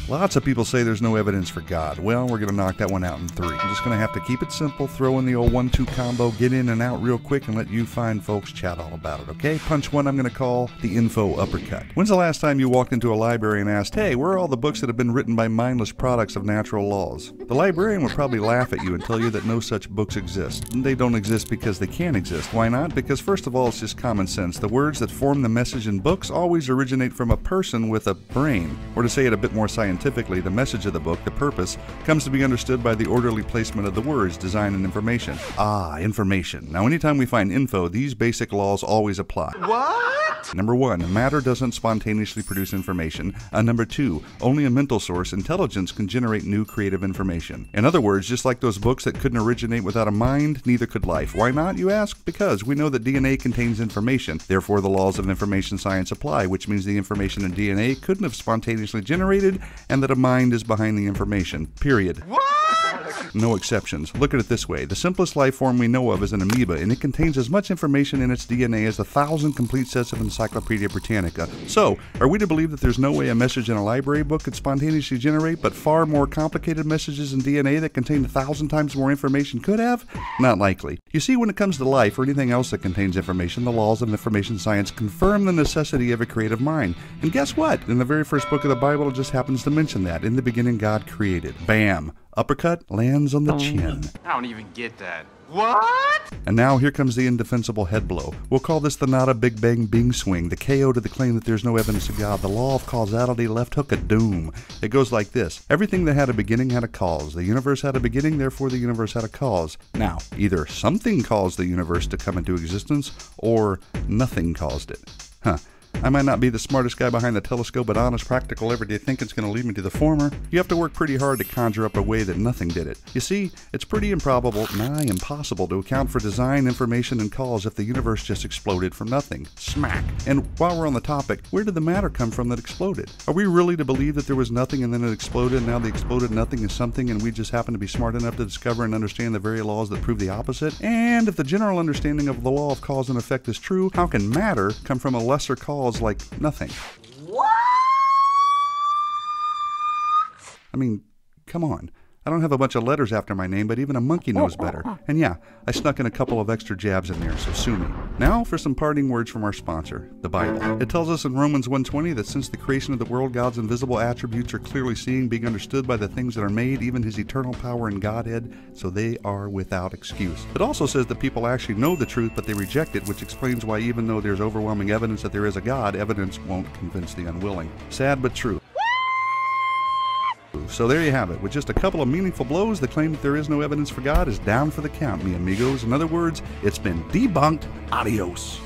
Lots of people say there's no evidence for God. Well, we're going to knock that one out in 3. I'm just going to have to keep it simple, throw in the old 1-2 combo, get in and out real quick, and let you fine folks chat all about it, okay? Punch 1 I'm going to call the info uppercut. When's the last time you walked into a library and asked, hey, where are all the books that have been written by mindless products of natural laws? The librarian would probably laugh at you and tell you that no such books exist. They don't exist because they can't exist. Why not? Because first of all, it's just common sense. The words that form the message in books always originate from a person with a brain. Or to say it a bit more scientifically, the message of the book, the purpose, comes to be understood by the orderly placement of the words, design, and information. Ah, information. Now, anytime we find info, these basic laws always apply. What? Number 1, matter doesn't spontaneously produce information. Number 2, only a mental source, intelligence, can generate new creative information. In other words, just like those books that couldn't originate without a mind, neither could life. Why not, you ask? Because we know that DNA contains information. Therefore, the laws of information science apply, which means the information in DNA couldn't have spontaneously generated, and that a mind is behind the information. Period. What? No exceptions. Look at it this way. The simplest life form we know of is an amoeba, and it contains as much information in its DNA as 1,000 complete sets of Encyclopedia Britannica. So, are we to believe that there's no way a message in a library book could spontaneously generate, but far more complicated messages in DNA that contain 1,000 times more information could have? Not likely. You see, when it comes to life or anything else that contains information, the laws of information science confirm the necessity of a creative mind. And guess what? In the very first book of the Bible, it just happens to mention that. In the beginning, God created. Bam! Uppercut lands on the chin. I don't even get that. What? And now here comes the indefensible head blow. We'll call this the Nada Big Bang Bing Swing, the KO to the claim that there's no evidence of God, the law of causality, left hook of doom. It goes like this. Everything that had a beginning had a cause. The universe had a beginning, therefore the universe had a cause. Now, either something caused the universe to come into existence, or nothing caused it. I might not be the smartest guy behind the telescope, but honest, practical, everyday thinking's going to lead me to the former. You have to work pretty hard to conjure up a way that nothing did it. You see, it's pretty improbable, nigh impossible, to account for design, information, and cause if the universe just exploded from nothing. Smack. And while we're on the topic, where did the matter come from that exploded? Are we really to believe that there was nothing and then it exploded, and now the exploded nothing is something, and we just happen to be smart enough to discover and understand the very laws that prove the opposite? And if the general understanding of the law of cause and effect is true, how can matter come from a lesser cause like nothing? What? I mean, come on. I don't have a bunch of letters after my name, but even a monkey knows better. And yeah, I snuck in a couple of extra jabs in there, so sue me. Now for some parting words from our sponsor, the Bible. It tells us in Romans 1:20 that since the creation of the world, God's invisible attributes are clearly seen, being understood by the things that are made, even his eternal power and Godhead, so they are without excuse. It also says that people actually know the truth, but they reject it, which explains why even though there's overwhelming evidence that there is a God, evidence won't convince the unwilling. Sad but true. So there you have it. With just a couple of meaningful blows, the claim that there is no evidence for God is down for the count, mi amigos. In other words, it's been debunked. Adios.